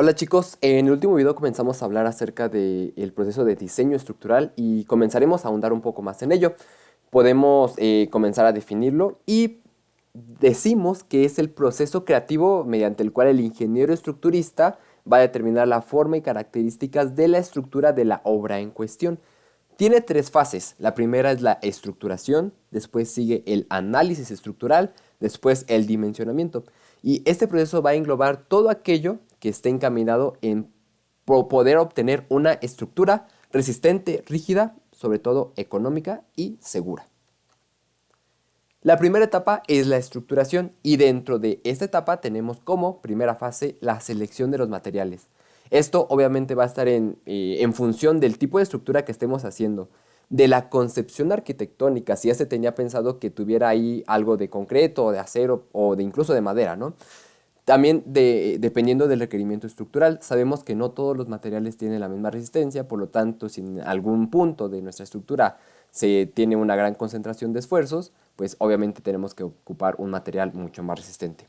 Hola chicos, en el último video comenzamos a hablar acerca del proceso de diseño estructural y comenzaremos a ahondar un poco más en ello. Podemos comenzar a definirlo y decimos que es el proceso creativo mediante el cual el ingeniero estructurista va a determinar la forma y características de la estructura de la obra en cuestión. Tiene tres fases. La primera es la estructuración, después sigue el análisis estructural, después el dimensionamiento. Y este proceso va a englobar todo aquello que esté encaminado en poder obtener una estructura resistente, rígida, sobre todo económica y segura. La primera etapa es la estructuración y dentro de esta etapa tenemos como primera fase la selección de los materiales. Esto obviamente va a estar en función del tipo de estructura que estemos haciendo, de la concepción arquitectónica, si ya se tenía pensado que tuviera ahí algo de concreto o de acero o de incluso de madera, ¿no? También dependiendo del requerimiento estructural, sabemos que no todos los materiales tienen la misma resistencia, por lo tanto, si en algún punto de nuestra estructura se tiene una gran concentración de esfuerzos, pues obviamente tenemos que ocupar un material mucho más resistente.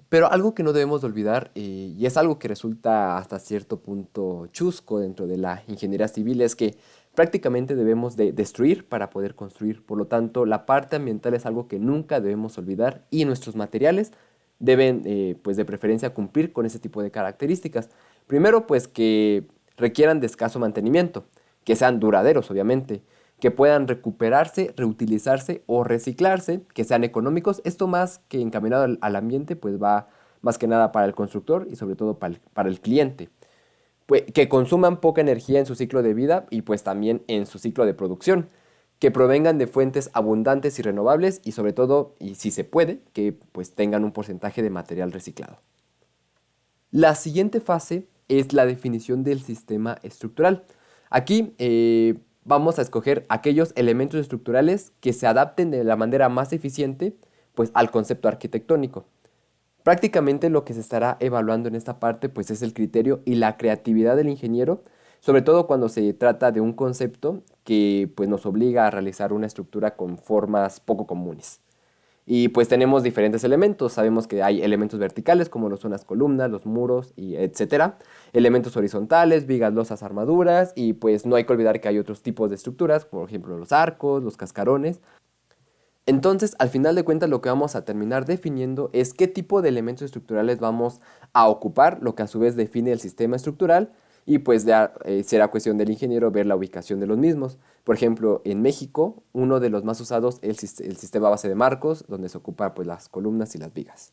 Pero algo que no debemos de olvidar, y es algo que resulta hasta cierto punto chusco dentro de la ingeniería civil, es que prácticamente debemos de destruir para poder construir. Por lo tanto, la parte ambiental es algo que nunca debemos olvidar y nuestros materiales deben, pues de preferencia, cumplir con ese tipo de características. Primero, pues que requieran de escaso mantenimiento, que sean duraderos, obviamente, que puedan recuperarse, reutilizarse o reciclarse, que sean económicos. Esto más que encaminado al ambiente, pues va más que nada para el constructor y sobre todo para el cliente. Pues, que consuman poca energía en su ciclo de vida y pues también en su ciclo de producción. Que provengan de fuentes abundantes y renovables y sobre todo, y si se puede, que pues tengan un porcentaje de material reciclado. La siguiente fase es la definición del sistema estructural. Aquí vamos a escoger aquellos elementos estructurales que se adapten de la manera más eficiente pues, al concepto arquitectónico. Prácticamente lo que se estará evaluando en esta parte pues, es el criterio y la creatividad del ingeniero, sobre todo cuando se trata de un concepto que pues, nos obliga a realizar una estructura con formas poco comunes. Y pues tenemos diferentes elementos. Sabemos que hay elementos verticales como lo son las columnas, los muros y etcétera. Elementos horizontales, vigas, losas, armaduras. Y pues no hay que olvidar que hay otros tipos de estructuras, por ejemplo los arcos, los cascarones. Entonces, al final de cuentas, lo que vamos a terminar definiendo es qué tipo de elementos estructurales vamos a ocupar, lo que a su vez define el sistema estructural, y pues ya será cuestión del ingeniero ver la ubicación de los mismos. Por ejemplo, en México, uno de los más usados es el sistema base de marcos, donde se ocupa pues, las columnas y las vigas.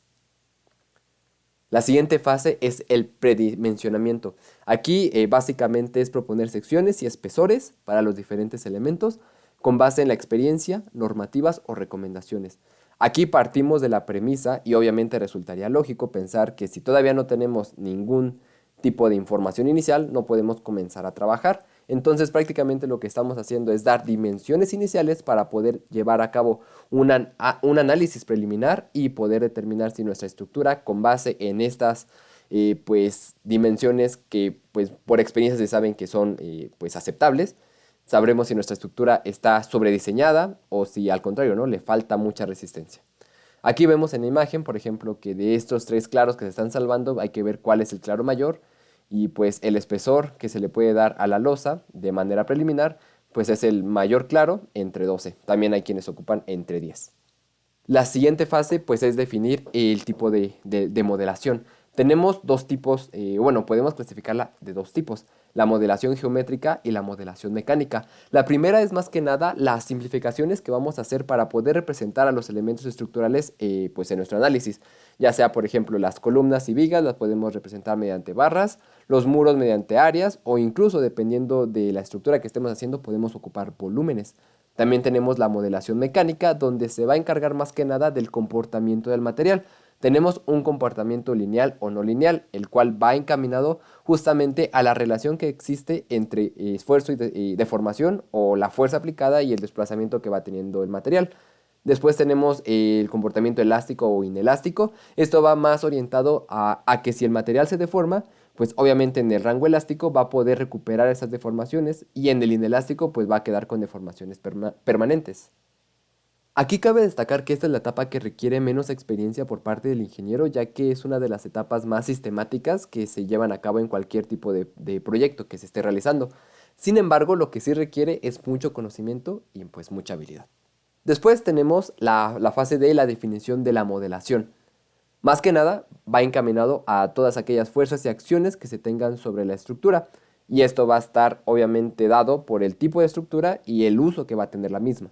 La siguiente fase es el predimensionamiento. Aquí básicamente es proponer secciones y espesores para los diferentes elementos con base en la experiencia, normativas o recomendaciones. Aquí partimos de la premisa y obviamente resultaría lógico pensar que si todavía no tenemos ningún tipo de información inicial, no podemos comenzar a trabajar. Entonces prácticamente lo que estamos haciendo es dar dimensiones iniciales para poder llevar a cabo un análisis preliminar y poder determinar si nuestra estructura con base en estas pues, dimensiones que pues, por experiencia se saben que son pues, aceptables, sabremos si nuestra estructura está sobrediseñada o si al contrario, ¿no? Le falta mucha resistencia. Aquí vemos en la imagen, por ejemplo, que de estos tres claros que se están salvando hay que ver cuál es el claro mayor y pues el espesor que se le puede dar a la losa de manera preliminar pues es el mayor claro entre 12. También hay quienes ocupan entre 10. La siguiente fase pues es definir el tipo de modelación. Tenemos dos tipos, bueno, podemos clasificarla de dos tipos, la modelación geométrica y la modelación mecánica. La primera es más que nada las simplificaciones que vamos a hacer para poder representar a los elementos estructurales pues en nuestro análisis. Ya sea, por ejemplo, las columnas y vigas las podemos representar mediante barras, los muros mediante áreas o incluso dependiendo de la estructura que estemos haciendo podemos ocupar volúmenes. También tenemos la modelación mecánica, donde se va a encargar más que nada del comportamiento del material. Tenemos un comportamiento lineal o no lineal, el cual va encaminado justamente a la relación que existe entre esfuerzo y deformación o la fuerza aplicada y el desplazamiento que va teniendo el material. Después tenemos el comportamiento elástico o inelástico. Esto va más orientado a que si el material se deforma, pues obviamente en el rango elástico va a poder recuperar esas deformaciones y en el inelástico pues va a quedar con deformaciones permanentes. Aquí cabe destacar que esta es la etapa que requiere menos experiencia por parte del ingeniero, ya que es una de las etapas más sistemáticas que se llevan a cabo en cualquier tipo de proyecto que se esté realizando. Sin embargo, lo que sí requiere es mucho conocimiento y pues mucha habilidad. Después tenemos la fase de la definición de la modelación. Más que nada, va encaminado a todas aquellas fuerzas y acciones que se tengan sobre la estructura. Y esto va a estar obviamente dado por el tipo de estructura y el uso que va a tener la misma.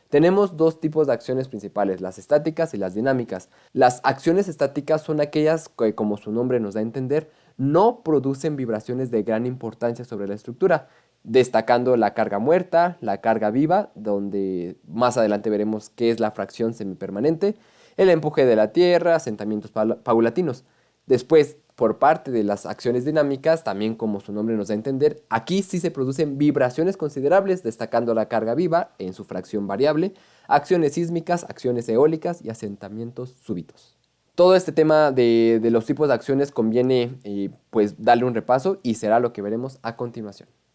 Tenemos dos tipos de acciones principales, las estáticas y las dinámicas. Las acciones estáticas son aquellas que, como su nombre nos da a entender, no producen vibraciones de gran importancia sobre la estructura, destacando la carga muerta, la carga viva, donde más adelante veremos qué es la fracción semipermanente, el empuje de la tierra, asentamientos paulatinos. Después, por parte de las acciones dinámicas, también como su nombre nos da a entender, aquí sí se producen vibraciones considerables, destacando la carga viva en su fracción variable, acciones sísmicas, acciones eólicas y asentamientos súbitos. Todo este tema de los tipos de acciones conviene pues darle un repaso y será lo que veremos a continuación.